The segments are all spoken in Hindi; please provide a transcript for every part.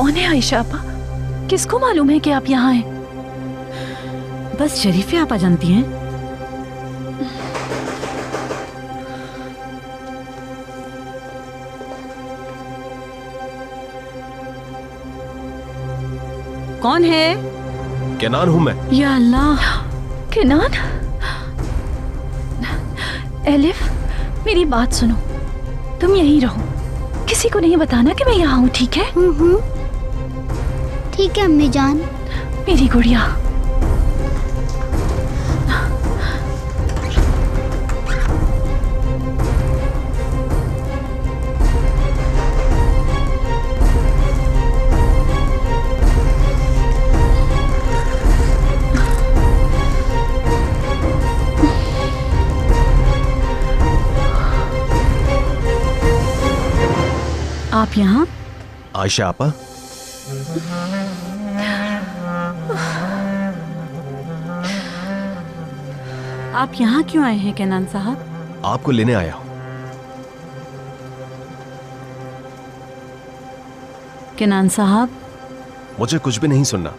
कौन है आयशा आपा? किसको मालूम है कि आप यहाँ हैं? बस शरीफे आपा जानती हैं। कौन है? केनान हूं मैं। या अल्लाह। केनान? एलिफ, मेरी बात सुनो, तुम यहीं रहो, किसी को नहीं बताना कि मैं यहाँ हूँ, ठीक है? ठीक है अम्मी जान। मेरी गुड़िया। आप यहाँ? आयशा आपा, आप यहाँ क्यों आए हैं केनान साहब? आपको लेने आया हूं। केनान साहब, मुझे कुछ भी नहीं सुनना,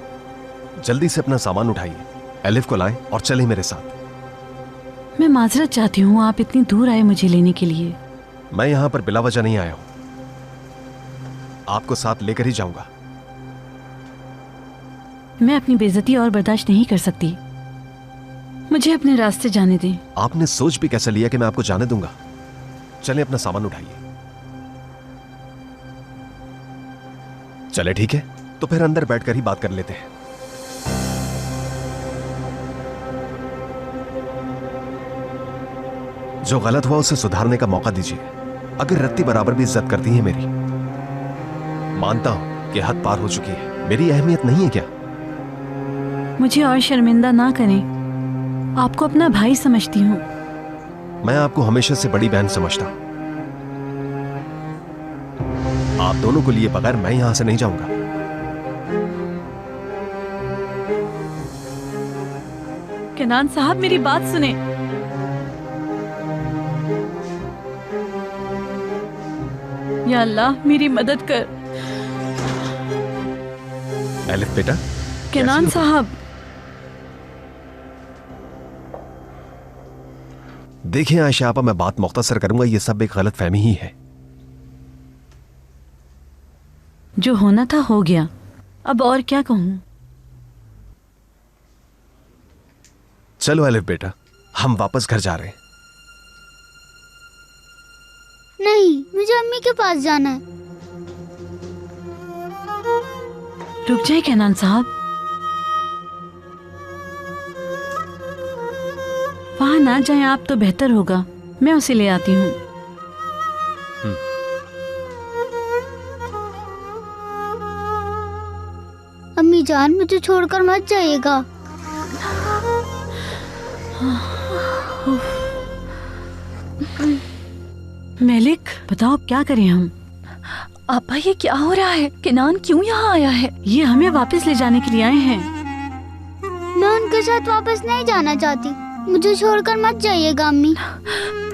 जल्दी से अपना सामान उठाइए, एलिफ को लाएं और चलें मेरे साथ। मैं माजरत चाहती हूँ, आप इतनी दूर आए मुझे लेने के लिए। मैं यहां पर बिला वजह नहीं आया हूं, आपको साथ लेकर ही जाऊंगा। मैं अपनी बेइज्जती और बर्दाश्त नहीं कर सकती, मुझे अपने रास्ते जाने दें। आपने सोच भी कैसे लिया कि मैं आपको जाने दूंगा? चलें, अपना सामान उठाइए। चले ठीक है, तो फिर अंदर बैठकर ही बात कर लेते हैं। जो गलत हुआ उसे सुधारने का मौका दीजिए। अगर रत्ती बराबर भी इज्जत करती है मेरी, मानता हूं कि हद पार हो चुकी है, मेरी अहमियत नहीं है क्या? मुझे और शर्मिंदा ना करें, आपको अपना भाई समझती हूँ। मैं आपको हमेशा से बड़ी बहन समझता हूं। आप दोनों को लिए बगैर मैं यहां से नहीं जाऊंगा। केनान साहब, मेरी बात सुने। या अल्लाह, मेरी मदद कर। एलिफ बेटा। केनान साहब, देखिए आयशा आपा, मैं बात मुख्तसर करूंगा, ये सब एक गलत फहमी ही है। जो होना था हो गया, अब और क्या कहूं। चलो एलिफ बेटा, हम वापस घर जा रहे हैं। नहीं, मुझे अम्मी के पास जाना है। रुक जाए केनान साहब, वहां ना जाएं आप तो बेहतर होगा। मैं उसे ले आती हूँ। अम्मी जान, मुझे छोड़कर मत जाइएगा। मेलिक, बताओ अब क्या करें हम? आपा, ये क्या हो रहा है? केनान क्यों यहाँ आया है? ये हमें वापस ले जाने के लिए आए हैं। मैं उनके साथ वापस नहीं जाना चाहती, मुझे छोड़कर मत जाइएगा अम्मी।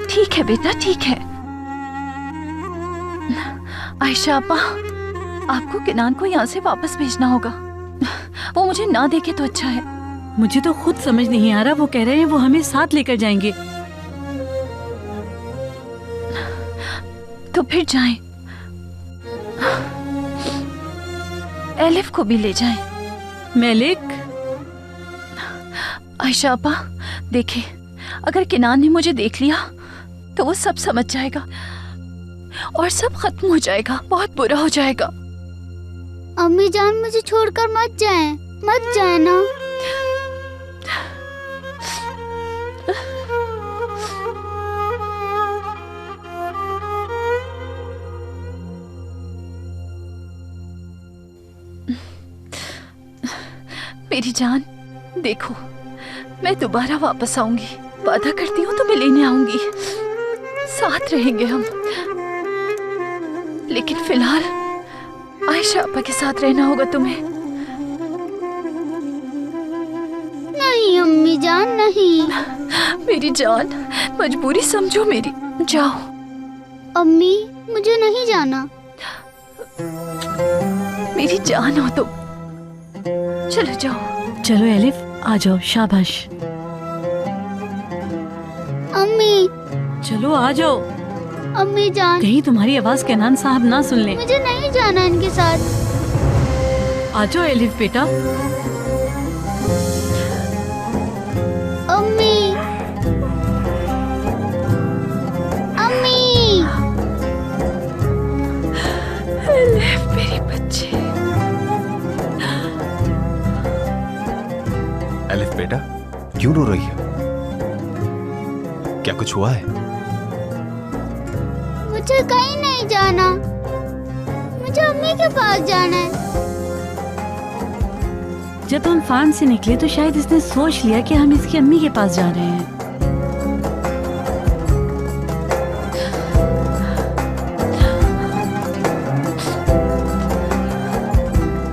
ठीक है बेटा, ठीक है। आयशा आपा, आपको केनान को यहाँ से वापस भेजना होगा, वो मुझे ना देखे तो अच्छा है। मुझे तो खुद समझ नहीं आ रहा, वो कह रहे हैं वो हमें साथ लेकर जाएंगे। तो फिर जाएं, एलिफ को भी ले जाएं। मेलिक। आयशा आपा, देखे, अगर केनान ने मुझे देख लिया तो वो सब समझ जाएगा और सब खत्म हो जाएगा, बहुत बुरा हो जाएगा। अम्मी जान, मुझे छोड़कर मत जाएं ना। मेरी जान, देखो, मैं दोबारा वापस आऊंगी, वादा करती हूँ, तुम्हें लेने आऊंगी, साथ रहेंगे हम। लेकिन फिलहाल आयशा आपा के साथ रहना होगा तुम्हें। नहीं अम्मी जान, नहीं। मेरी जान, मजबूरी समझो मेरी, जाओ। अम्मी, मुझे नहीं जाना। मेरी जान हो तुम। चलो जाओ। चलो एलिफ, आ जाओ, शाबाश। अम्मी, चलो आ जाओ। अम्मी जान, कहीं तुम्हारी आवाज केनान साहब ना सुन ले। मुझे नहीं जाना इनके साथ। आ जाओ एलिफ बेटा। अम्मी, अम्मी, एलिफ मेरी बच्ची। एलिफ बेटा, क्यों रो रही है? क्या कुछ हुआ है? मुझे कहीं नहीं जाना, मुझे अम्मी के पास जाना है। जब हम फार्म से निकले तो शायद इसने सोच लिया कि हम इसकी अम्मी के पास जा रहे हैं।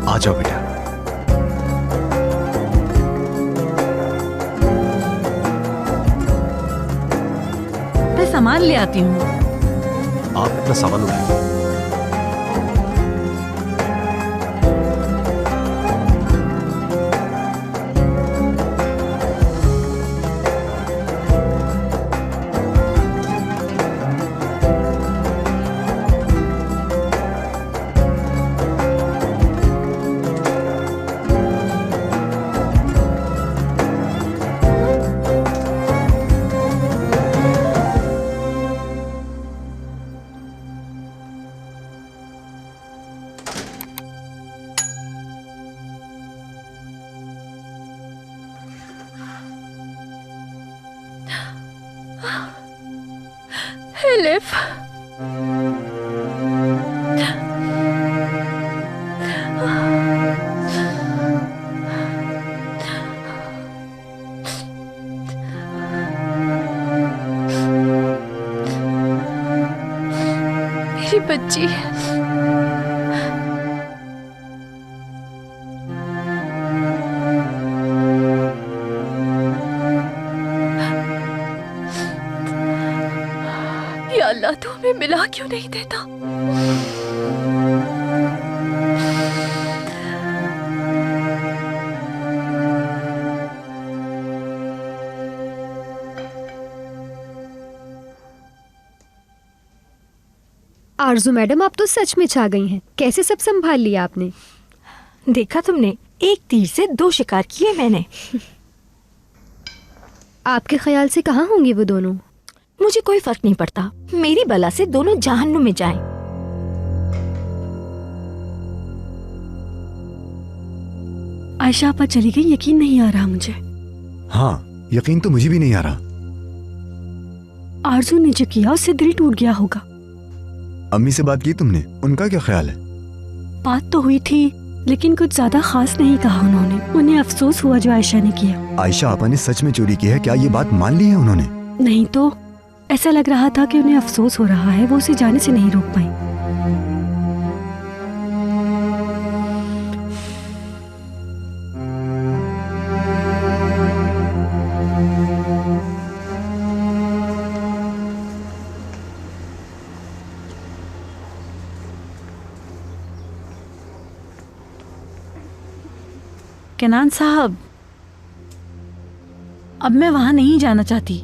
आ जाओ बेटा। मैं सामान ले आती हूँ। आप अपना सामान उठाइए। एलिफ, मेरी बच्ची। या अल्लाह, तू हमें मिला क्यों नहीं देता? आरजू मैडम, आप तो सच में छा गई हैं। कैसे सब संभाल लिया आपने? देखा तुमने, एक तीर से दो शिकार किए मैंने। आपके ख्याल से कहाँ होंगे वो दोनों? मुझे कोई फर्क नहीं पड़ता, मेरी बला से दोनों जहन्नुम में जाएं। आयशा आपा चली गई, यकीन नहीं आ रहा मुझे। हाँ, यकीन तो मुझे भी नहीं आ रहा। आरजू ने जो किया उससे दिल टूट गया होगा। अम्मी से बात की तुमने? उनका क्या ख्याल है? बात तो हुई थी, लेकिन कुछ ज्यादा खास नहीं कहा उन्होंने। उन्हें अफसोस हुआ जो आयशा ने किया। आयशा आपा ने सच में चोरी की है? क्या ये बात मान ली है उन्होंने? नहीं तो ऐसा लग रहा था कि उन्हें अफसोस हो रहा है, वो उसे जाने से नहीं रोक पाई। केनान साहब, अब मैं वहां नहीं जाना चाहती।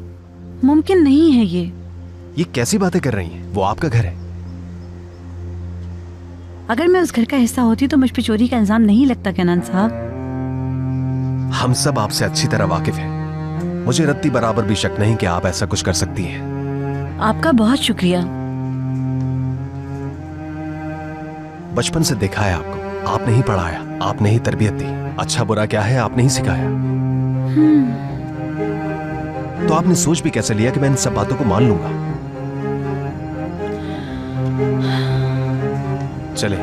मुमकिन नहीं है ये कैसी बातें कर रही हैं? वो आपका घर है। अगर मैं उस घर का हिस्सा होती तो मुझ पे चोरी का इल्जाम नहीं लगता केनान साहब। हम सब आपसे अच्छी तरह वाकिफ हैं। मुझे रत्ती बराबर भी शक नहीं कि आप ऐसा कुछ कर सकती हैं। आपका बहुत शुक्रिया। बचपन से देखा है आपको, आपने ही पढ़ाया, आपने ही तरबियत दी। अच्छा बुरा क्या है आपने ही सिखाया। तो आपने सोच भी कैसे लिया कि मैं इन सब बातों को मान लूंगा? चले।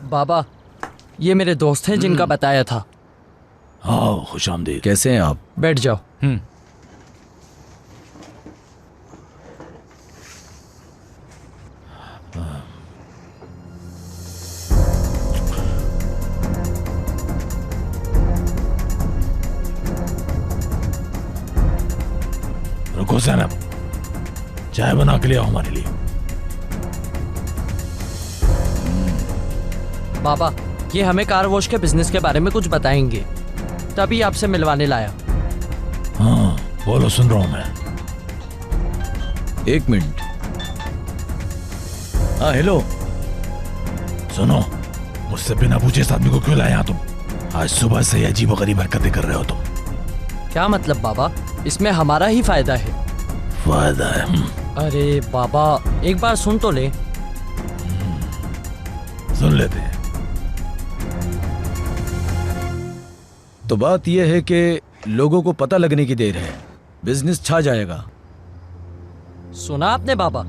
बाबा, ये मेरे दोस्त हैं जिनका बताया था। हाँ, खुश आमदीद। कैसे हैं आप? बैठ जाओ। जैनब, चाय बना के ले आओ हमारे लिए। बाबा, ये हमें कार वॉश के बिजनेस के बारे में कुछ बताएंगे, तभी आपसे मिलवाने लाया। हाँ बोलो, सुन रहा हूं मैं। 1 मिनट। हाँ हेलो। सुनो, मुझसे बिना पूछे इस आदमी को क्यों लाए यहाँ तुम? आज सुबह से ही अजीबोगरीब हरकतें कर रहे हो तुम। क्या मतलब बाबा? इसमें हमारा ही फायदा है। फायदा है? अरे बाबा, एक बार सुन तो ले। सुन लेते हैं। तो बात यह है कि लोगों को पता लगने की देर है, बिजनेस छा जाएगा। सुना आपने बाबा?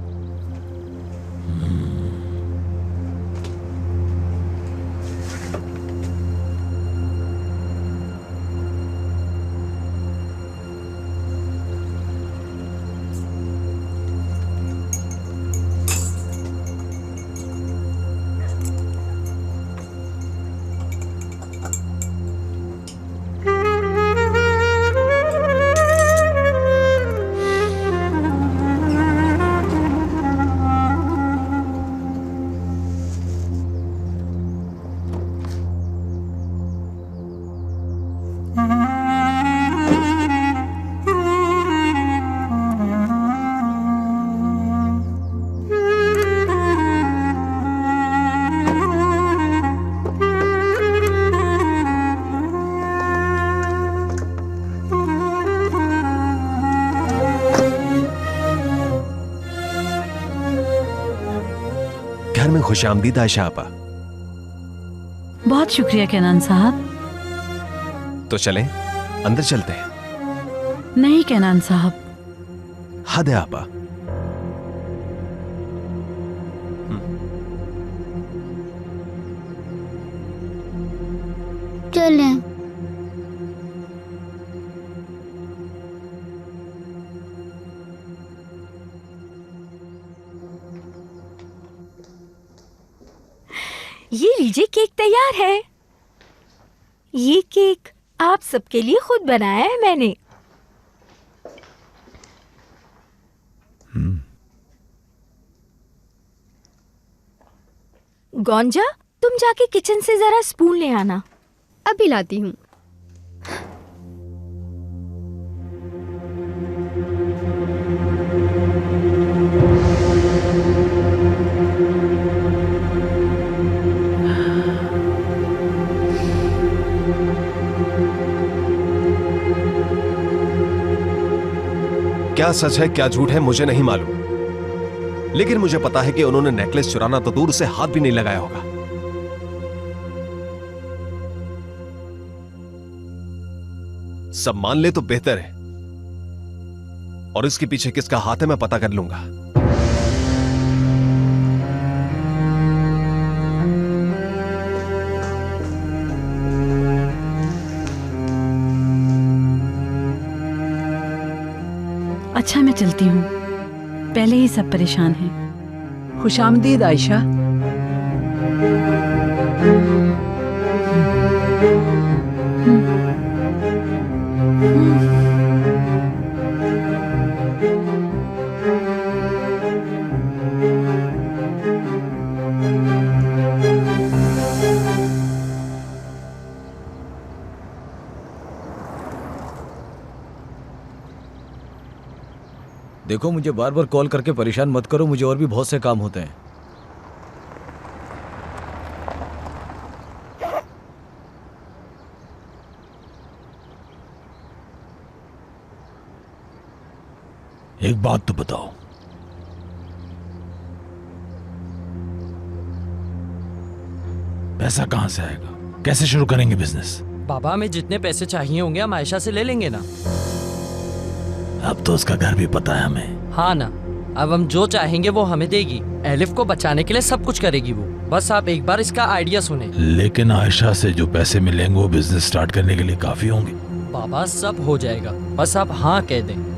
घर में खुशामदीद आयशा आपा। बहुत शुक्रिया केनान साहब। तो चलें, अंदर चलते हैं। नहीं केनान साहब, हद है आपा। चलें। ये लीजिए, केक तैयार है। ये केक आप सबके लिए खुद बनाया है मैंने। गौंजा, तुम जाके किचन से जरा स्पून ले आना। अभी लाती हूँ। क्या सच है क्या झूठ है मुझे नहीं मालूम, लेकिन मुझे पता है कि उन्होंने नेकलेस चुराना तो दूर से हाथ भी नहीं लगाया होगा। सब मान ले तो बेहतर है, और इसके पीछे किसका हाथ है मैं पता कर लूंगा। अच्छा मैं चलती हूँ, पहले ही सब परेशान हैं। खुशामदीद आयशा। देखो, मुझे बार बार कॉल करके परेशान मत करो, मुझे और भी बहुत से काम होते हैं। एक बात तो बताओ, पैसा कहां से आएगा? कैसे शुरू करेंगे बिजनेस? बाबा, हमें जितने पैसे चाहिए होंगे हम आयशा से ले लेंगे ना। अब तो उसका घर भी पता है हमें। हाँ ना, अब हम जो चाहेंगे वो हमें देगी। एलिफ को बचाने के लिए सब कुछ करेगी वो। बस आप एक बार इसका आइडिया सुने। लेकिन आयशा से जो पैसे मिलेंगे वो बिजनेस स्टार्ट करने के लिए काफी होंगे। बाबा, सब हो जाएगा, बस आप हाँ कह दें।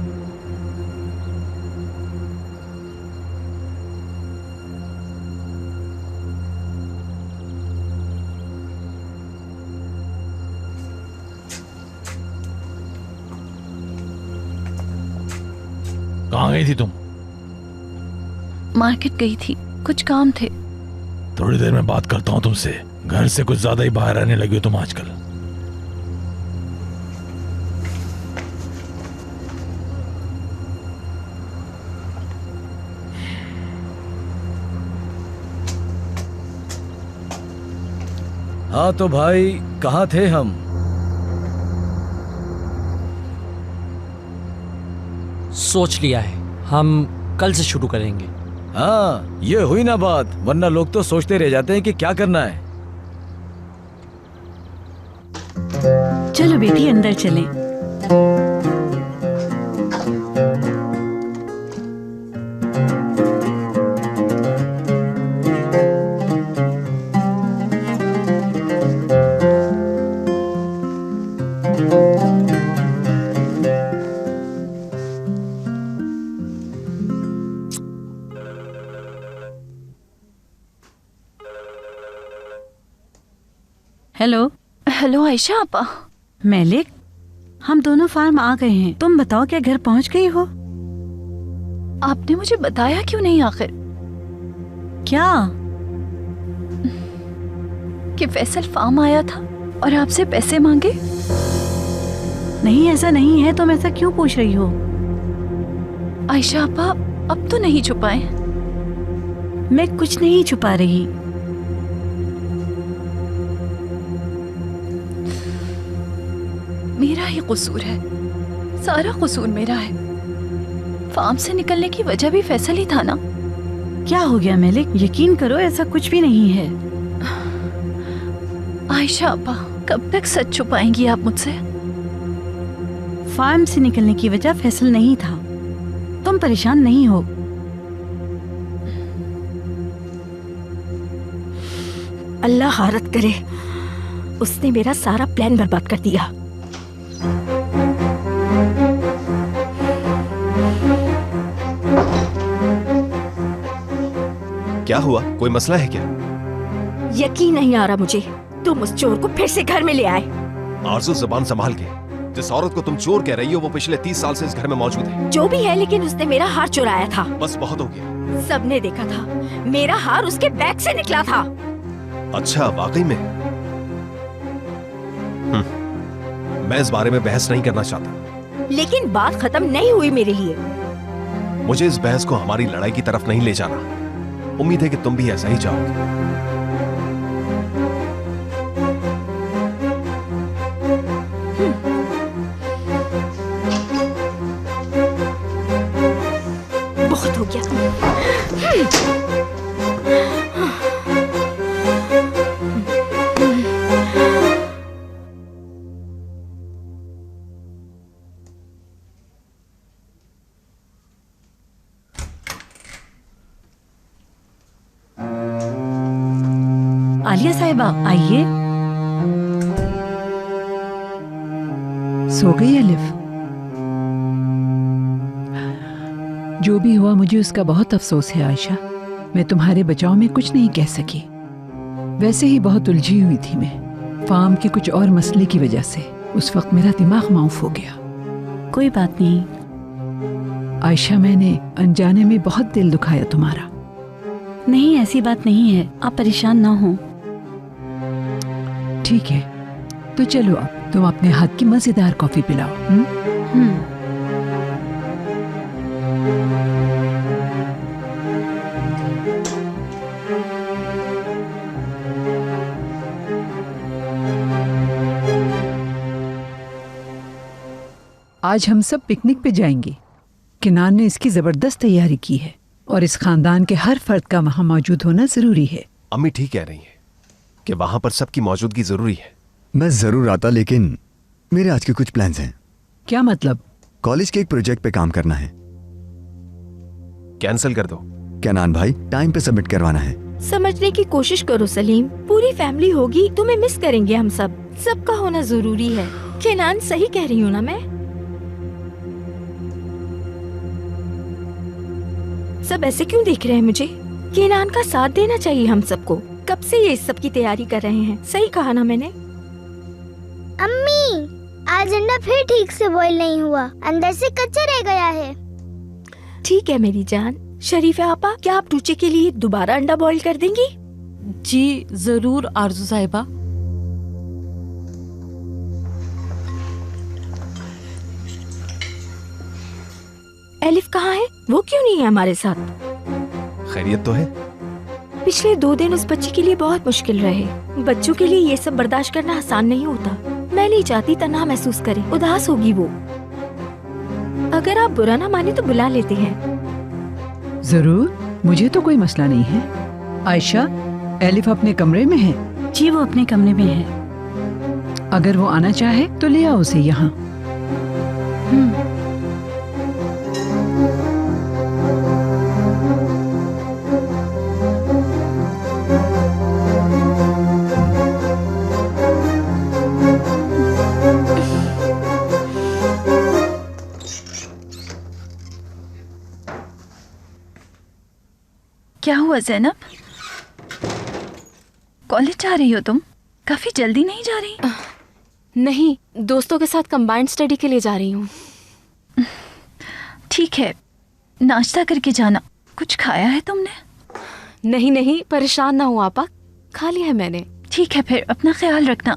गई थी तुम? मार्केट गई थी, कुछ काम थे। थोड़ी देर में बात करता हूँ तुमसे। घर से कुछ ज्यादा ही बाहर आने लगी हो तुम आजकल। हाँ तो भाई कहाँ थे हम? सोच लिया है, हम कल से शुरू करेंगे। हाँ ये हुई ना बात, वरना लोग तो सोचते रह जाते हैं कि क्या करना है। चलो बेटी अंदर चलें। हेलो। हेलो आयशा आपा। मेलिक, हम दोनों फार्म आ गए हैं। तुम बताओ क्या घर पहुंच गई हो? आपने मुझे बताया क्यों नहीं आखिर? क्या? कि फैसल फार्म आया था और आपसे पैसे मांगे? नहीं ऐसा नहीं है, तुम ऐसा क्यों पूछ रही हो? आयशा आपा अब तो नहीं छुपाएं। मैं कुछ नहीं छुपा रही। मेरा ही कसूर है, सारा कसूर मेरा है। फार्म से निकलने की वजह भी फैसल ही था ना। क्या हो गया मेलिक? यकीन करो ऐसा कुछ भी नहीं है। आयशा आपा कब तक सच छुपाएंगी आप मुझसे? फार्म से निकलने की वजह फैसल नहीं था। तुम परेशान नहीं हो। अल्लाह हारत करे, उसने मेरा सारा प्लान बर्बाद कर दिया। क्या हुआ? कोई मसला है क्या? यकीन नहीं आ रहा मुझे, तुम उस चोर को फिर से घर में ले आए। आरज़ू जुबान संभाल के। जिस औरत को तुम चोर कह रही हो वो पिछले 30 साल से इस घर में मौजूद है। जो भी है, लेकिन उसने मेरा हार चुराया था। बस बहुत हो गया। सबने देखा था, मेरा हार उसके बैग से निकला था। अच्छा वाकई में? मैं इस बारे में बहस नहीं करना चाहता। लेकिन बात खत्म नहीं हुई मेरे लिए। मुझे इस बहस को हमारी लड़ाई की तरफ नहीं ले जाना। उम्मीद है कि तुम भी ऐसा ही चाहोगे। बहुत हो गया। आलिया साहिबा आइए। सो गई अलिफ? जो भी हुआ मुझे उसका बहुत अफसोस है आयशा। मैं तुम्हारे बचाव में कुछ नहीं कह सकी। वैसे ही बहुत उलझी हुई थी मैं, फार्म के कुछ और मसले की वजह से। उस वक्त मेरा दिमाग माऊफ हो गया। कोई बात नहीं आयशा, मैंने अनजाने में बहुत दिल दुखाया तुम्हारा। नहीं ऐसी बात नहीं है, आप परेशान ना हो। ठीक है तो चलो अब तुम अपने हाथ की मजेदार कॉफी पिलाओ। आज हम सब पिकनिक पे जाएंगे। किनान ने इसकी जबरदस्त तैयारी की है और इस खानदान के हर फर्द का वहां मौजूद होना जरूरी है। अम्मी ठीक कह रही हैं कि वहां पर सबकी मौजूदगी जरूरी है। मैं जरूर आता, लेकिन मेरे आज के कुछ प्लान्स हैं। क्या मतलब? कॉलेज के एक प्रोजेक्ट पे काम करना है। कैंसिल कर दो। केनान भाई, टाइम पे सबमिट करवाना है। समझने की कोशिश करो सलीम, पूरी फैमिली होगी, तुम्हें मिस करेंगे हम सब। सबका होना जरूरी है। केनान सही कह रही हूँ ना मैं? सब ऐसे क्यों देख रहे हैं मुझे? केनान का साथ देना चाहिए हम सबको। कब से ये इस सब की तैयारी कर रहे हैं। सही कहा ना मैंने? अम्मी, आज अंडा फिर ठीक से बॉईल नहीं हुआ, अंदर से कच्चा रह गया है। ठीक है मेरी जान। शरीफा आपा, क्या आप टूचे के लिए दोबारा अंडा बॉईल कर देंगी? जी जरूर आरजू साहिबा। एलिफ कहाँ है? वो क्यों नहीं है हमारे साथ? खैरियत तो है? पिछले 2 दिन उस बच्ची के लिए बहुत मुश्किल रहे। बच्चों के लिए ये सब बर्दाश्त करना आसान नहीं होता। मैं नहीं चाहती तन्हा महसूस करे, उदास होगी वो। अगर आप बुरा ना माने तो बुला लेते हैं। जरूर, मुझे तो कोई मसला नहीं है। आयशा, एलिफ अपने कमरे में है? जी वो अपने कमरे में है। अगर वो आना चाहे तो ले आओ उसे यहाँ। क्या हुआ ज़ैनब? कॉलेज जा रही हो तुम? काफी जल्दी नहीं जा रही? नहीं, दोस्तों के साथ कंबाइंड स्टडी के लिए जा रही हूँ। ठीक है, नाश्ता करके जाना। कुछ खाया है तुमने? नहीं नहीं, परेशान ना हो आपा, खा लिया है मैंने। ठीक है, फिर अपना ख्याल रखना।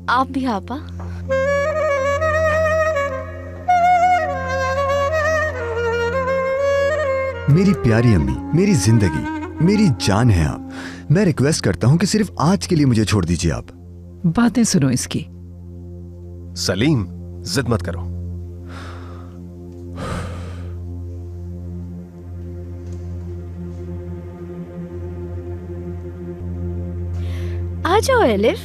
आप भी आपा। मेरी प्यारी अम्मी, मेरी जिंदगी, मेरी जान है आप। मैं रिक्वेस्ट करता हूँ कि सिर्फ आज के लिए मुझे छोड़ दीजिए आप। बातें सुनो इसकी। सलीम, जिद मत करो। आ जाओ एलिफ।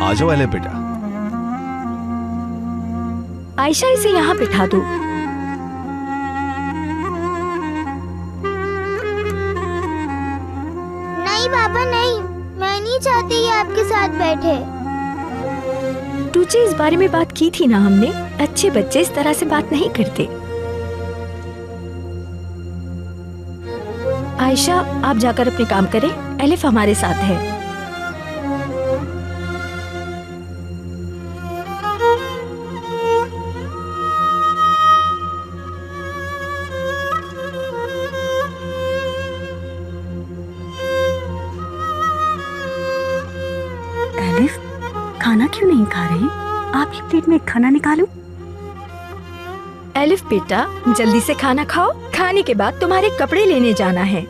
आ जाओ एलिफ बेटा। आयशा, इसे यहाँ बिठा दो। नहीं पापा नहीं, मैं नहीं चाहती ये आपके साथ बैठे। तुझे इस बारे में बात की थी ना हमने। अच्छे बच्चे इस तरह से बात नहीं करते। आयशा, आप जाकर अपने काम करें। एलिफ हमारे साथ है। एलिफ, खाना क्यों नहीं खा रही? आपकी प्लेट में खाना निकालूं? एलिफ बेटा, जल्दी से खाना खाओ। खाने के बाद तुम्हारे कपड़े लेने जाना है।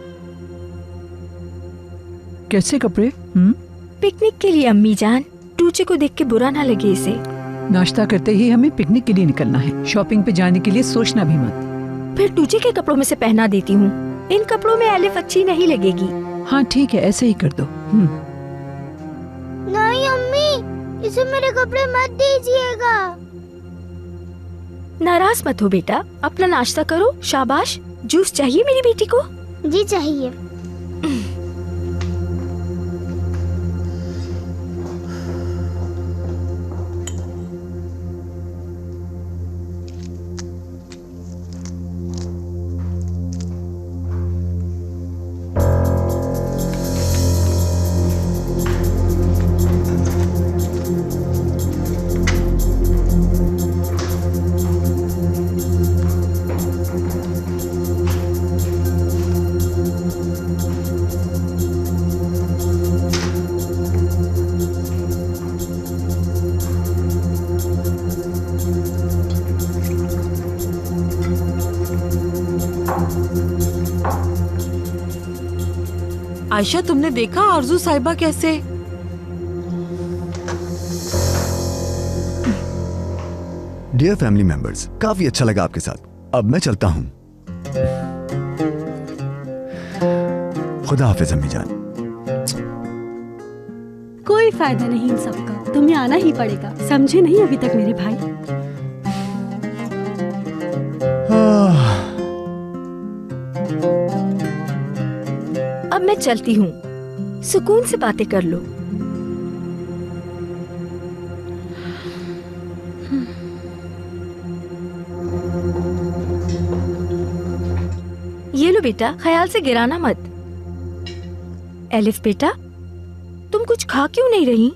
कैसे कपड़े? पिकनिक के लिए अम्मी जान। टूचे को देख के बुरा ना लगे इसे। नाश्ता करते ही हमें पिकनिक के लिए निकलना है। शॉपिंग पे जाने के लिए सोचना भी मत। फिर टूचे के कपड़ों में से पहना देती हूँ। इन कपड़ों में एलिफ अच्छी नहीं लगेगी। हाँ ठीक है, ऐसे ही कर दो। नहीं अम्मी, इसे मेरे कपड़े मत दीजिएगा। नाराज मत हो बेटा, अपना नाश्ता करो। शाबाश। जूस चाहिए मेरी बेटी को? जी चाहिए। आयशा, तुमने देखा आरजू साहिबा कैसे? डियर फैमिली मेंबर्स, काफी अच्छा लगा आपके साथ। अब मैं चलता हूँ। खुदा हाफिज अम्मी जान। कोई फायदा नहीं इन सबका, तुम्हें आना ही पड़ेगा। समझे नहीं अभी तक मेरे भाई? अब मैं चलती हूँ। सुकून से बातें कर लो। ये लो बेटा, ख्याल से गिराना मत। एलिफ बेटा, तुम कुछ खा क्यों नहीं रही?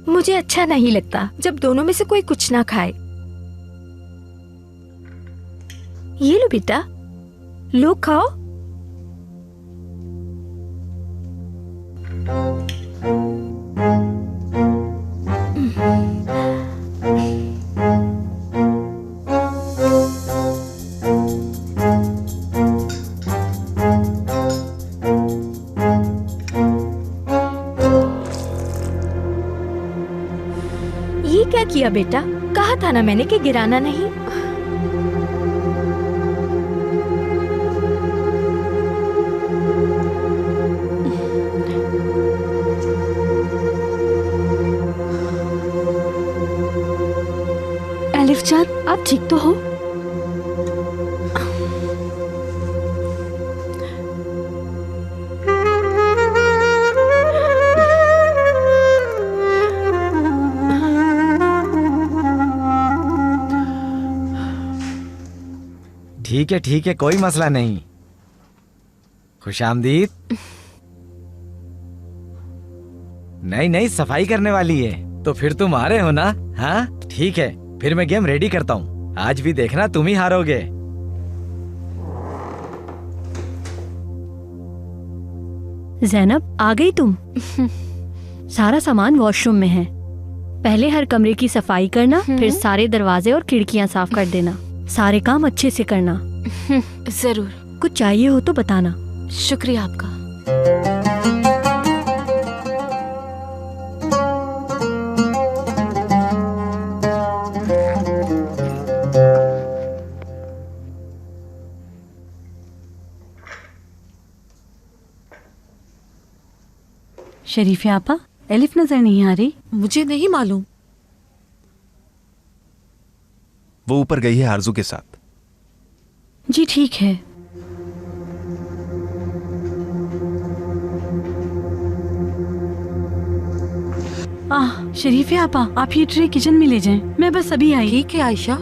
मुझे अच्छा नहीं लगता जब दोनों में से कोई कुछ ना खाए। ये लो बेटा, लो खाओ। ये क्या किया बेटा? कहा था ना मैंने कि गिराना नहीं। एलिफ जान, आप ठीक तो हो? ठीक है, कोई मसला नहीं। खुशामदीद। नहीं, सफाई करने वाली है तो फिर तुम आ रहे हो ना? हाँ ठीक है, फिर मैं गेम रेडी करता हूँ। आज भी देखना तुम ही हारोगे। जैनब, आ गई तुम? सारा सामान वॉशरूम में है। पहले हर कमरे की सफाई करना, फिर सारे दरवाजे और खिड़कियां साफ कर देना। सारे काम अच्छे से करना। जरूर। कुछ चाहिए हो तो बताना। शुक्रिया आपका। शरीफे आपा, एलिफ नजर नहीं आ रही। मुझे नहीं मालूम। वो ऊपर गई है आरजू के साथ। जी ठीक है। शरीफे आपा, आप ये ट्रे किचन में ले जाएं। मैं बस अभी आई। ठीक है आयशा।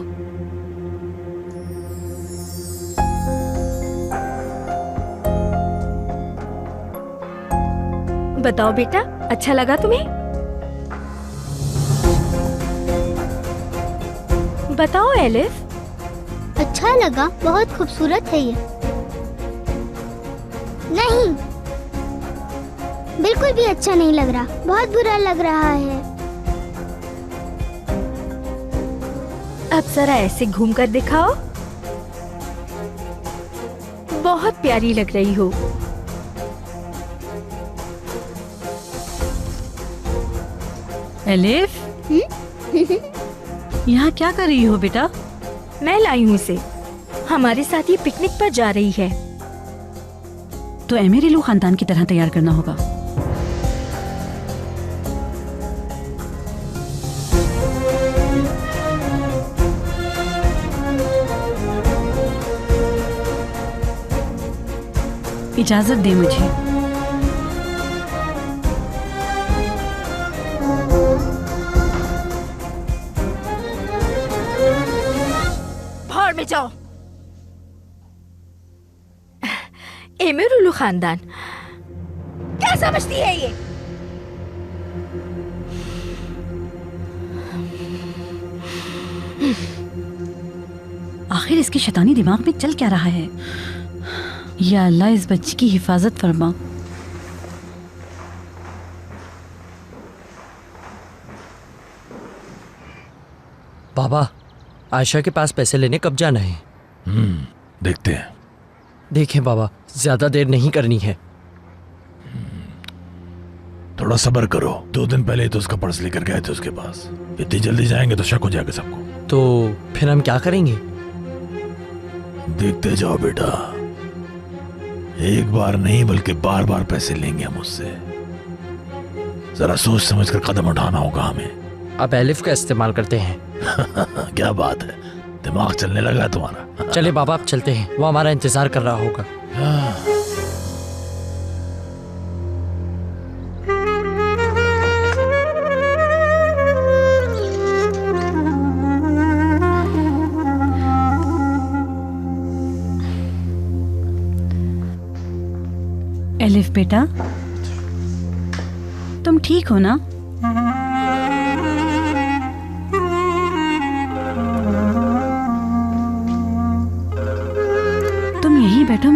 बताओ बेटा, अच्छा लगा तुम्हें? बताओ एलिफ। अच्छा लगा, बहुत खूबसूरत है ये। नहीं, बिल्कुल भी अच्छा नहीं लग रहा, बहुत बुरा लग रहा है। अब जरा ऐसे घूम कर दिखाओ। बहुत प्यारी लग रही हो। एलिफ, यहाँ क्या कर रही हो बेटा? मैं लाई हूँ इसे। हमारे साथ ये पिकनिक पर जा रही है। तो एमेरिलू खानदान की तरह तैयार करना होगा। इजाजत दे मुझे। भाड़ में जाओ। एमेरुलू खानदान क्या समझती है ये? आखिर इसके शैतानी दिमाग में चल क्या रहा है? या अल्लाह, इस बच्ची की हिफाजत फरमा। बाबा, आयशा के पास पैसे लेने कब जाना है? देखते हैं। देखें बाबा, ज्यादा देर नहीं करनी है। थोड़ा सब्र करो। 2 दिन पहले ही तो उसका पर्स लेकर गए थे उसके पास। इतनी जल्दी जाएंगे तो शक हो जाएगा सबको। तो फिर हम क्या करेंगे? देखते जाओ बेटा, एक बार नहीं बल्कि बार बार पैसे लेंगे हम उससे। जरा सोच समझ कर कदम उठाना होगा हमें। अब एलिफ का इस्तेमाल करते हैं। क्या बात है, दिमाग चलने लगा है तुम्हारा। चले बाबा, अब चलते हैं, वो हमारा इंतजार कर रहा होगा। एलिफ बेटा, तुम ठीक हो ना?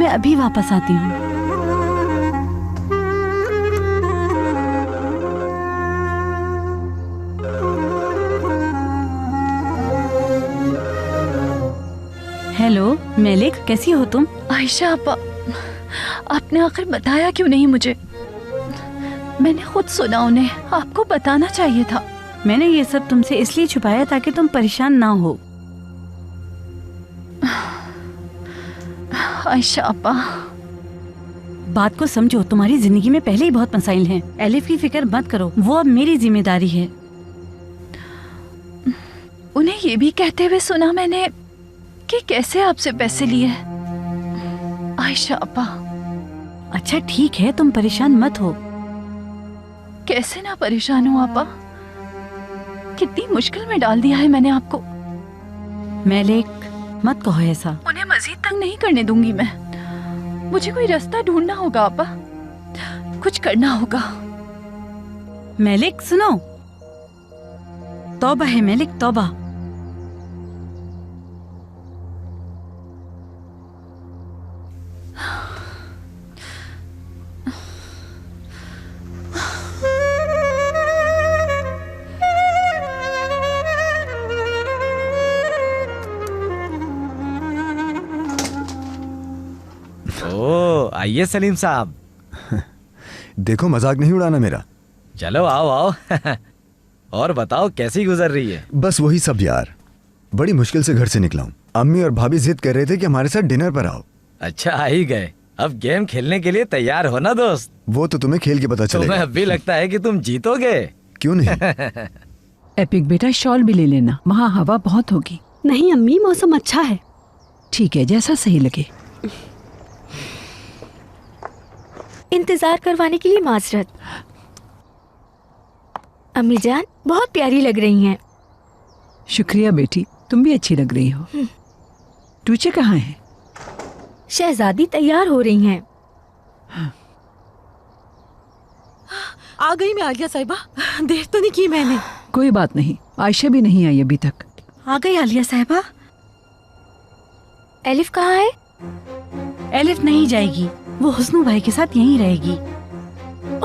मैं अभी वापस आती हूँ। हेलो मेलिक, कैसी हो तुम? आयशा आपा, आपने आखिर बताया क्यों नहीं मुझे? मैंने खुद सुना, उन्हें आपको बताना चाहिए था। मैंने ये सब तुमसे इसलिए छुपाया ताकि तुम परेशान ना हो। आयशा आपा, बात को समझो, तुम्हारी जिंदगी में पहले ही बहुत मसाइल हैं। एलिफ की फिक्र मत करो, वो अब मेरी जिम्मेदारी है। उन्हें ये भी कहते हुए सुना मैंने कि कैसे आपसे पैसे लिए। आयशा आपा, अच्छा ठीक है, तुम परेशान मत हो। कैसे ना परेशान हूँ आपा, कितनी मुश्किल में डाल दिया है मैंने आपको। मेलिक, मत कहो ऐसा। उन्हें मजीद तंग नहीं करने दूंगी मैं। मुझे कोई रास्ता ढूंढना होगा आपा, कुछ करना होगा। मेलिक सुनो, तौबा है मेलिक, तौबा। आइए सलीम साहब। देखो, मजाक नहीं उड़ाना मेरा। चलो आओ आओ। और बताओ कैसी गुजर रही है? बस वही सब यार, बड़ी मुश्किल से घर से निकला हूँ। अम्मी और भाभी जिद कर रहे थे कि हमारे साथ डिनर पर आओ। अच्छा, आ ही गए। अब गेम खेलने के लिए तैयार हो ना दोस्त? वो तो तुम्हें खेल के पता चलेगा। तुम्हें अब भी लगता है कि तुम जीतोगे? क्यों नहीं? एपिक बेटा, शॉल भी ले लेना, वहाँ हवा बहुत होगी। नहीं अम्मी, मौसम अच्छा है। ठीक है, जैसा सही लगे। इंतजार करवाने के लिए माजरत। अम्मी जान बहुत प्यारी लग रही हैं। शुक्रिया बेटी, तुम भी अच्छी लग रही हो। टूचे कहाँ है? शहजादी तैयार हो रही हैं। आ गई मैं आलिया साहिबा, देर तो नहीं की मैंने। कोई बात नहीं, आयशा भी नहीं आई अभी तक। आ गई आलिया साहिबा। एलिफ कहाँ है? एलिफ नहीं जाएगी, वो हुस्नू भाई के साथ यहीं रहेगी।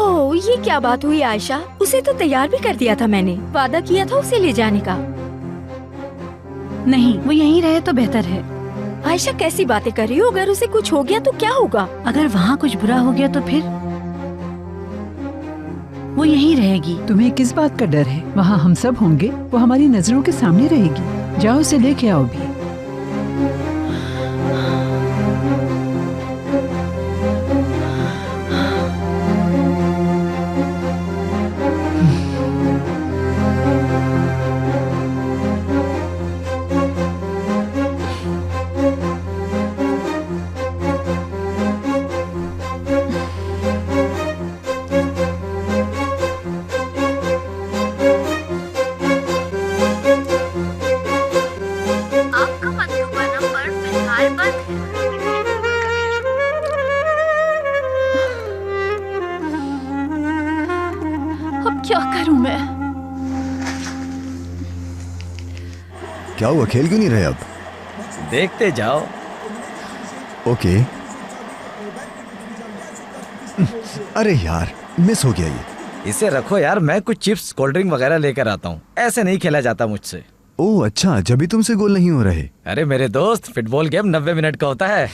ओह, ये क्या बात हुई आयशा? उसे तो तैयार भी कर दिया था मैंने, वादा किया था उसे ले जाने का। नहीं, वो यहीं रहे तो बेहतर है। आयशा कैसी बातें कर रही हो? अगर उसे कुछ हो गया तो क्या होगा? अगर वहाँ कुछ बुरा हो गया तो फिर वो यहीं रहेगी। तुम्हें किस बात का डर है? वहाँ हम सब होंगे, वो हमारी नजरों के सामने रहेगी। जाओ उसे लेके आओ भी। क्या करूं मैं? क्या हुआ, खेल क्यों नहीं रहे अब? देखते जाओ। ओके। अरे यार, मिस हो गया ये। इसे रखो यार, मैं कुछ चिप्स कोल्ड ड्रिंक वगैरह लेकर आता हूँ। ऐसे नहीं खेला जाता मुझसे। ओह अच्छा, जब भी तुमसे गोल नहीं हो रहे। अरे मेरे दोस्त, फुटबॉल गेम 90 मिनट का होता है।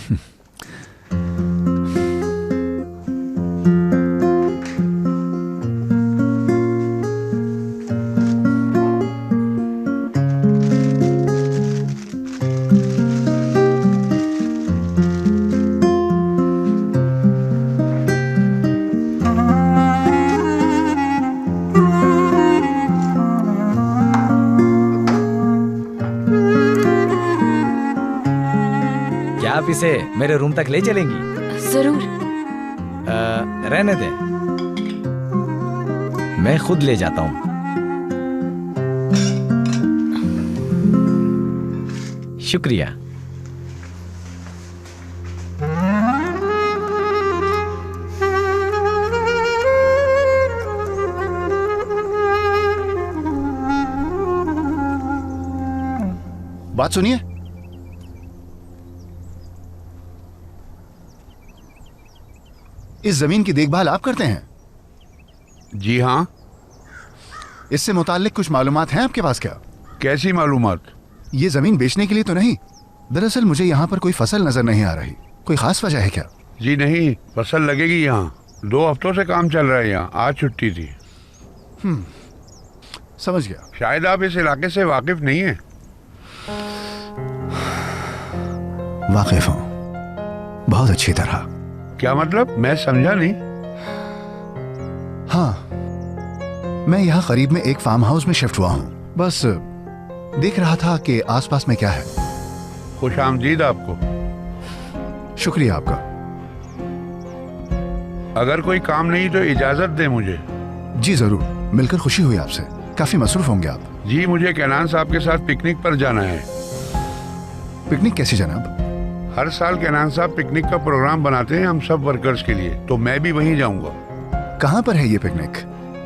आप इसे मेरे रूम तक ले चलेंगी? जरूर। रहने दे, मैं खुद ले जाता हूँ। शुक्रिया। बात सुनिए। इस जमीन की देखभाल आप करते हैं? जी हाँ। इससे मुताल्लिक कुछ मालूमात हैं आपके पास क्या? कैसी मालूमात? ये जमीन बेचने के लिए तो नहीं, दरअसल मुझे यहाँ पर कोई फसल नजर नहीं आ रही। कोई खास वजह है क्या? जी नहीं, फसल लगेगी यहाँ। 2 हफ्तों से काम चल रहा है यहाँ, आज छुट्टी थी। समझ गया। शायद आप इस इलाके से वाकिफ नहीं हैं। वाकिफ हूँ, बहुत अच्छी तरह। क्या मतलब? मैं समझा नहीं। हाँ, मैं यहाँ करीब में एक फार्म हाउस में शिफ्ट हुआ हूँ। बस देख रहा था कि आसपास में क्या है। खुश आमदीद आपको। शुक्रिया आपका। अगर कोई काम नहीं तो इजाजत दे मुझे। जी जरूर, मिलकर खुशी हुई आपसे। काफी मसरूफ होंगे आप। जी मुझे कैनान साहब के साथ पिकनिक पर जाना है। पिकनिक कैसी जनाब? हर साल कैनान साहब पिकनिक का प्रोग्राम बनाते हैं हम सब वर्कर्स के लिए, तो मैं भी वहीं जाऊंगा। कहाँ पर है ये पिकनिक?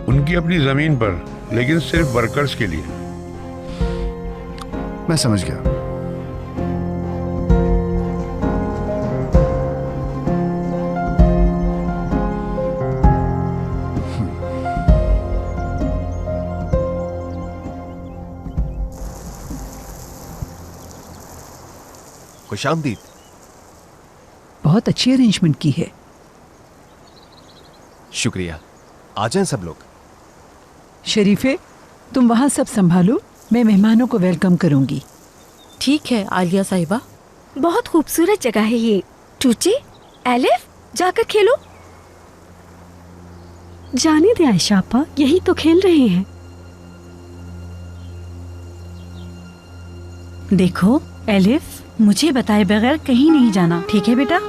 उनकी अपनी जमीन पर, लेकिन सिर्फ वर्कर्स के लिए। मैं समझ गया। खुशामदीद। बहुत अच्छी अरेंजमेंट की है। शुक्रिया। आ जाएं सब लोग। शरीफे, तुम वहाँ सब संभालो, मैं मेहमानों को वेलकम करूंगी। ठीक है आलिया साहिबा। बहुत खूबसूरत जगह है ये। टूची, एलिफ, जाकर खेलो। जाने दे आयशा आपा, यही तो खेल रहे हैं। देखो एलिफ, मुझे बताए बगैर कहीं नहीं जाना, ठीक है बेटा?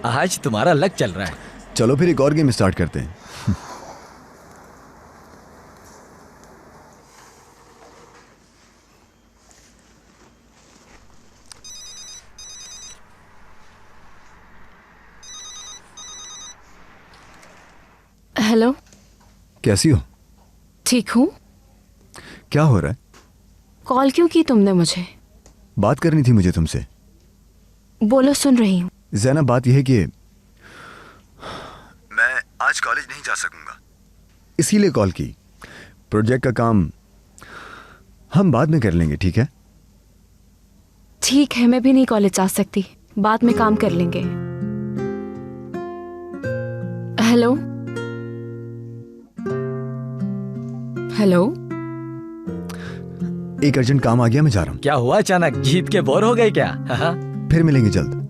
आज तुम्हारा लक चल रहा है। चलो फिर एक और गेम स्टार्ट करते हैं। हेलो। कैसी हो? ठीक हूँ। क्या हो रहा है? कॉल क्यों की तुमने मुझे? बात करनी थी मुझे तुमसे। बोलो, सुन रही हूँ। ज़ैनब, बात यह है कि मैं आज कॉलेज नहीं जा सकूंगा, इसीलिए कॉल की। प्रोजेक्ट का काम हम बाद में कर लेंगे, ठीक है? ठीक है, मैं भी नहीं कॉलेज जा सकती, बाद में काम कर लेंगे। Hello hello. एक अर्जेंट काम आ गया, मैं जा रहा हूँ। क्या हुआ, अचानक जीत के बोर हो गए क्या? फिर मिलेंगे जल्द।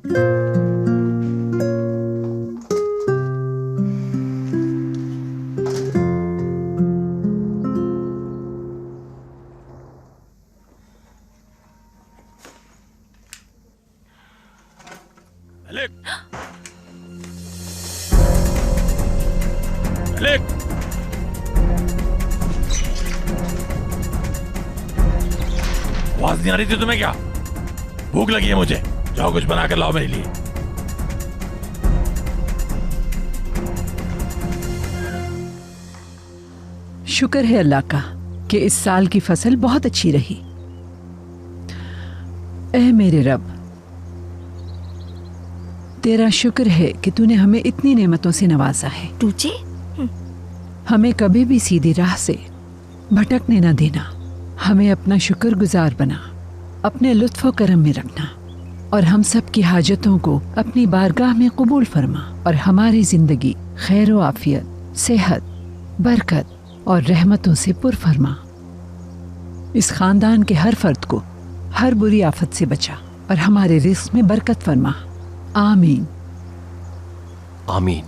आवाज नहीं आ रही थी तुम्हें क्या? भूख लगी है मुझे, जाओ कुछ बना कर लाओ मेरे लिए। शुक्र है अल्लाह का कि इस साल की फसल बहुत अच्छी रही। ऐ मेरे रब, तेरा शुक्र है कि तूने हमें इतनी नेमतों से नवाजा है। तुझे हमें कभी भी सीधी राह से भटकने न देना। हमें अपना शुक्रगुजार बना, अपने लुत्फ़ और करम में रखना, और हम सब की हाजतों को अपनी बारगाह में कबूल फरमा, और हमारी जिंदगी खैर व आफियत, सेहत, बरकत और रहमतों से पुर फरमा। इस खानदान के हर फर्द को हर बुरी आफत से बचा, और हमारे रिज़्क़ में बरकत फरमा। आमीन आमीन।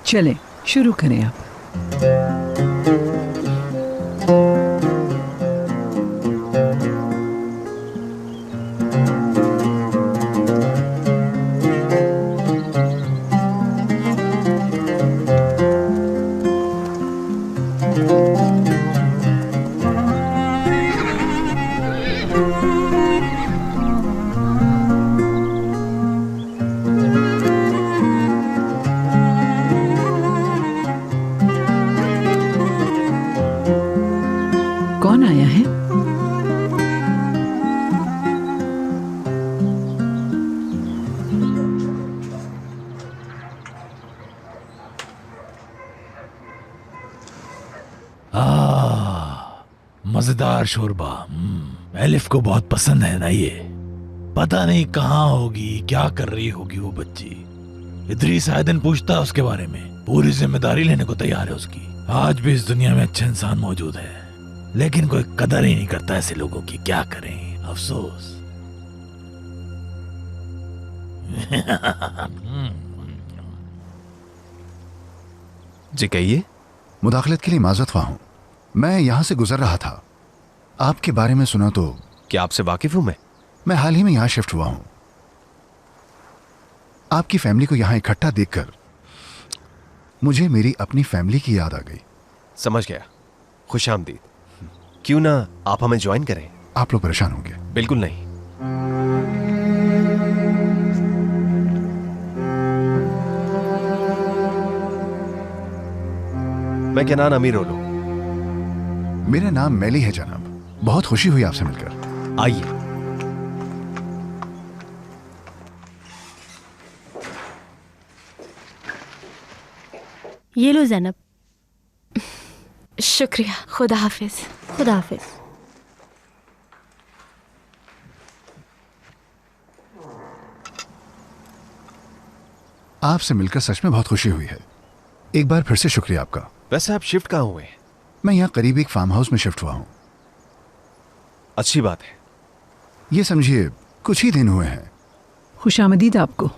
चलें, शुरू करें आप। कौन आया है? मजेदार शोरबा। एलिफ को बहुत पसंद है ना ये। पता नहीं कहाँ होगी, क्या कर रही होगी वो बच्ची। इदरीस आए दिन पूछता है उसके बारे में, पूरी जिम्मेदारी लेने को तैयार है उसकी। आज भी इस दुनिया में अच्छे इंसान मौजूद है, लेकिन कोई कदर ही नहीं करता ऐसे लोगों की। क्या करें, अफसोस। जी कहिए। मुदाखलत के लिए माजरत ख्वाह हूं। मैं यहां से गुजर रहा था, आपके बारे में सुना तो। क्या आपसे वाकिफ हूं मैं हाल ही में यहां शिफ्ट हुआ हूं। आपकी फैमिली को यहां इकट्ठा देखकर मुझे मेरी अपनी फैमिली की याद आ गई। समझ गया, खुशामदीद। क्यों ना आप हमें ज्वाइन करें? आप लोग परेशान होंगे। बिल्कुल नहीं। मैं केनान अमीर ओलो। मेरा नाम मैली है जनाब। बहुत खुशी हुई आपसे मिलकर। आइए। ये लो ज़ैनब। शुक्रिया। खुदा हाफिज। खुदा हाफिज। आपसे मिलकर सच में बहुत खुशी हुई है। एक बार फिर से शुक्रिया आपका। वैसे आप शिफ्ट कहाँ हुए? मैं यहाँ करीब एक फार्म हाउस में शिफ्ट हुआ हूँ। अच्छी बात है। ये समझिए कुछ ही दिन हुए हैं। खुशामदीद आपको।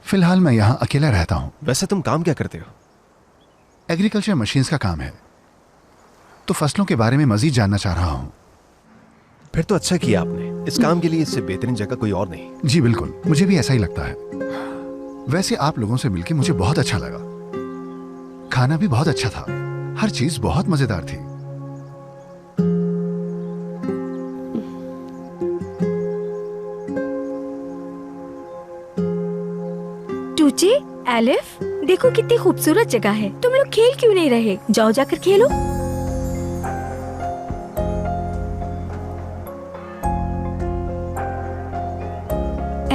फिलहाल मैं यहाँ अकेला रहता हूँ। वैसे तुम काम क्या करते हो? एग्रीकल्चर मशीन्स का काम है, तो फसलों के बारे में मजीद जानना चाह रहा हूँ। फिर तो अच्छा किया आपने। इस काम के लिए इससे बेहतरीन जगह कोई और नहीं। जी बिल्कुल, मुझे भी ऐसा ही लगता है। वैसे आप लोगों से मिलकर मुझे बहुत अच्छा लगा। खाना भी बहुत अच्छा था, हर चीज बहुत मजेदार थी। टूची, एलिफ, देखो कितनी खूबसूरत जगह है। तुम लोग खेल क्यों नहीं रहे? जाओ जाकर खेलो।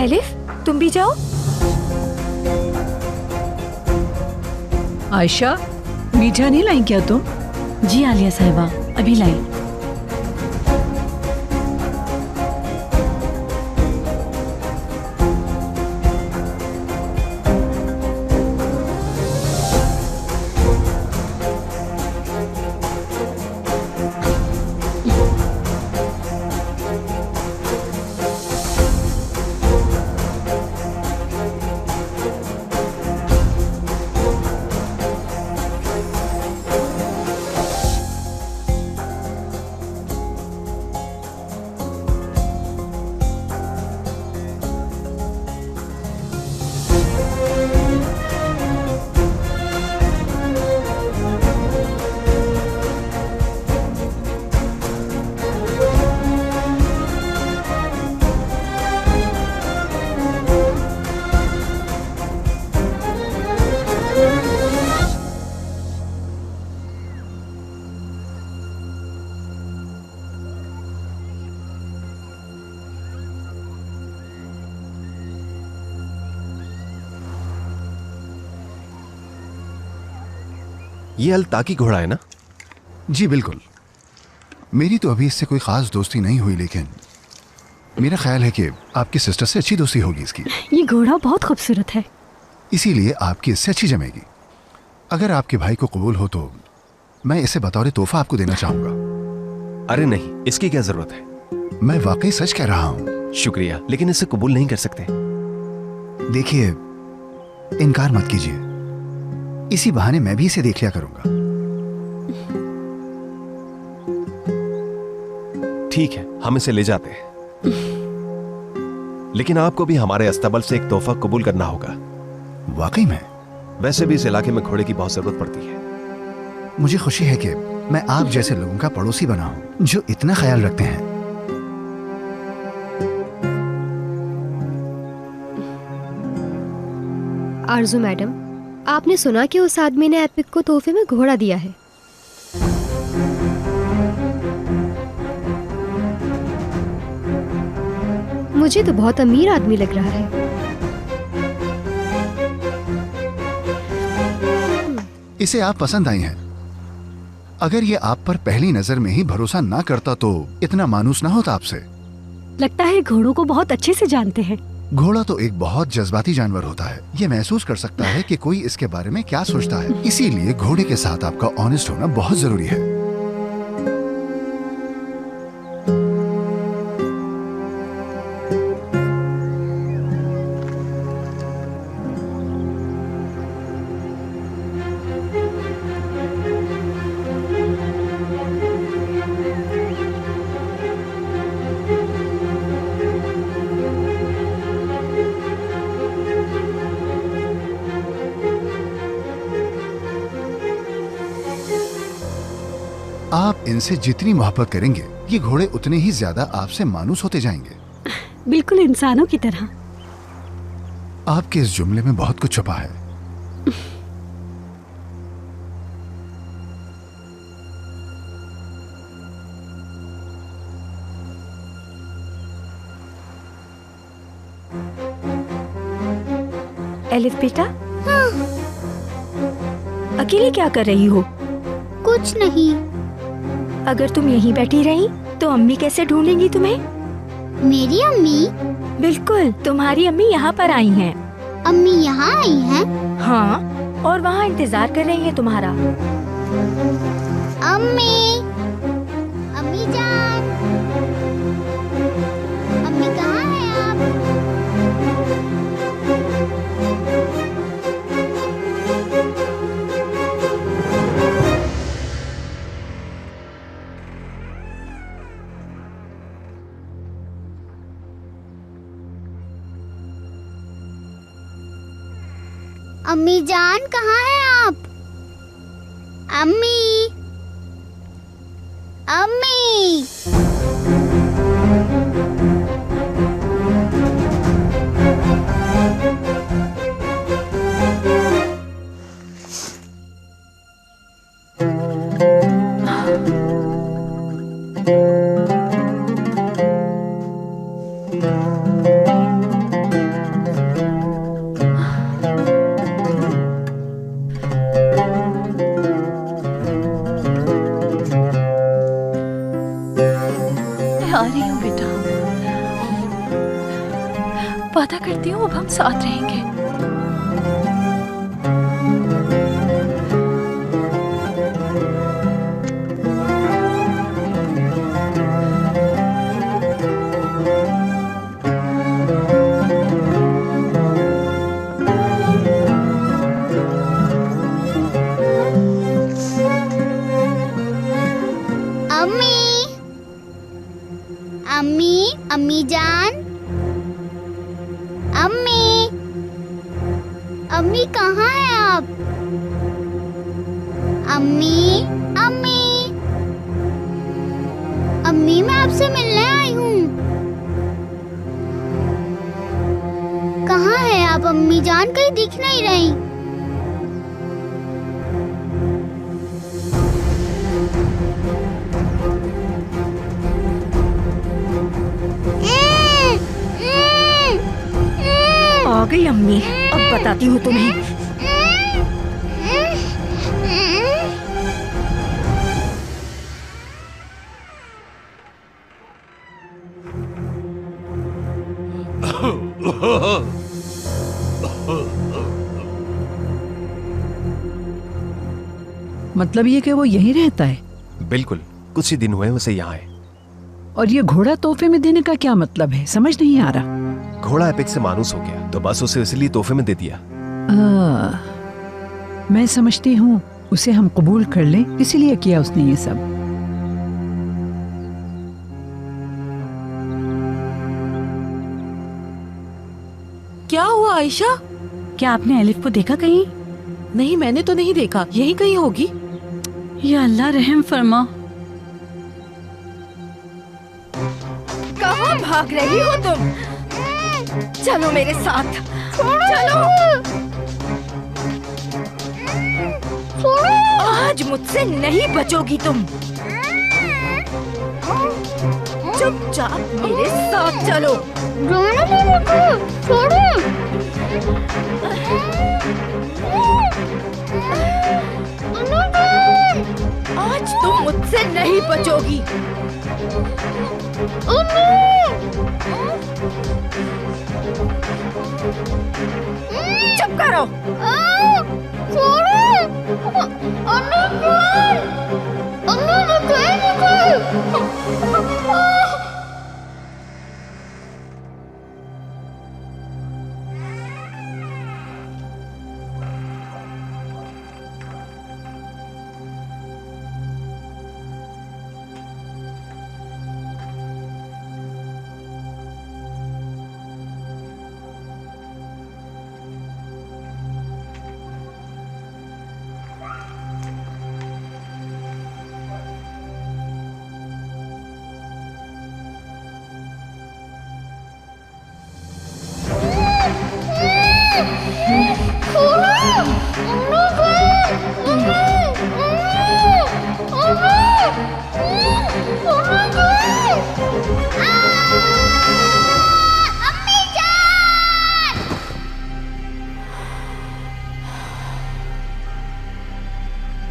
एलिफ, तुम भी जाओ। आयशा, मीठा नहीं लाई क्या तुम? जी आलिया साहिबा, अभी लाई। ये अलताकी घोड़ा है ना? जी बिल्कुल। मेरी तो अभी इससे कोई खास दोस्ती नहीं हुई, लेकिन मेरा ख्याल है कि आपकी सिस्टर से अच्छी दोस्ती होगी इसकी। ये घोड़ा बहुत खूबसूरत है, इसीलिए आपकी इससे अच्छी जमेगी। अगर आपके भाई को कबूल हो तो मैं इसे बतौर तोहफा आपको देना चाहूंगा। अरे नहीं, इसकी क्या जरूरत है? मैं वाकई सच कह रहा हूँ। शुक्रिया, लेकिन इसे कबूल नहीं कर सकते। देखिए, इनकार मत कीजिए, इसी बहाने मैं भी इसे देख लिया करूंगा। ठीक है, हम इसे ले जाते हैं, लेकिन आपको भी हमारे अस्तबल से एक तोहफा कबूल करना होगा। वाकई में? वैसे भी इस इलाके में घोड़े की बहुत जरूरत पड़ती है। मुझे खुशी है कि मैं आप जैसे लोगों का पड़ोसी बना हूं जो इतना ख्याल रखते हैं। आरजू मैडम, आपने सुना कि उस आदमी ने एपिक को तोहफे में घोड़ा दिया है। मुझे तो बहुत अमीर आदमी लग रहा है। इसे आप पसंद आई हैं। अगर ये आप पर पहली नजर में ही भरोसा ना करता तो इतना मानूस ना होता आपसे। लगता है घोड़ों को बहुत अच्छे से जानते हैं। घोड़ा तो एक बहुत जज्बाती जानवर होता है। ये महसूस कर सकता है कि कोई इसके बारे में क्या सोचता है। इसीलिए घोड़े के साथ आपका ऑनेस्ट होना बहुत जरूरी है। आप इनसे जितनी मोहब्बत करेंगे, ये घोड़े उतने ही ज्यादा आपसे मानूस होते जाएंगे। बिल्कुल इंसानों की तरह। आपके इस जुमले में बहुत कुछ छुपा है। एलिफ बेटा, अकेले क्या कर रही हो? कुछ नहीं। अगर तुम यहीं बैठी रही तो अम्मी कैसे ढूंढेंगी तुम्हें? मेरी अम्मी? बिल्कुल, तुम्हारी अम्मी यहाँ पर आई हैं। अम्मी यहाँ आई हैं? हाँ, और वहाँ इंतजार कर रही है तुम्हारा। अम्मी, अम्मी जान, अम्मी कहाँ हैं आप? अम्मी जान कहाँ हैं आप? अम्मी, अम्मी। आ रही हूँ बेटा, वादा करती हूँ अब हम साथ रहेंगे। अम्मी, अम्मी जान, अम्मी, अम्मी कहाँ हैं आप? अम्मी, अम्मी, अम्मी मैं आपसे मिलने आई हूँ। कहाँ है आप अम्मी जान? कहीं दिख नहीं रही। आ गई अम्मी, अब बताती हूँ तुम्हें। मतलब ये कि वो यहीं रहता है? बिल्कुल, कुछ ही दिन हुए उसे यहाँ आए। और ये घोड़ा तोहफे में देने का क्या मतलब है? समझ नहीं आ रहा। घोड़ा एपिक से मानूस हो गया तो बस उसे इसलिए तोहफे में दे दिया। मैं समझती हूँ उसे हम कबूल कर लें, इसीलिए किया उसने ये सब। क्या हुआ आयशा? क्या आपने एलिफ को देखा कहीं? नहीं, मैंने तो नहीं देखा। यहीं कहीं होगी। या अल्लाह रहम फरमा। कहाँ भाग रही हो तुम? चलो मेरे साथ, चलो। आज मुझसे नहीं बचोगी तुम। चुपचाप मेरे साथ चलो। आज तुम मुझसे नहीं बचोगी। चुप करो।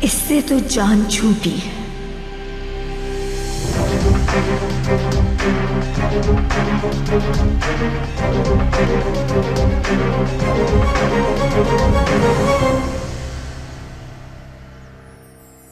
इससे तो जान छूटी।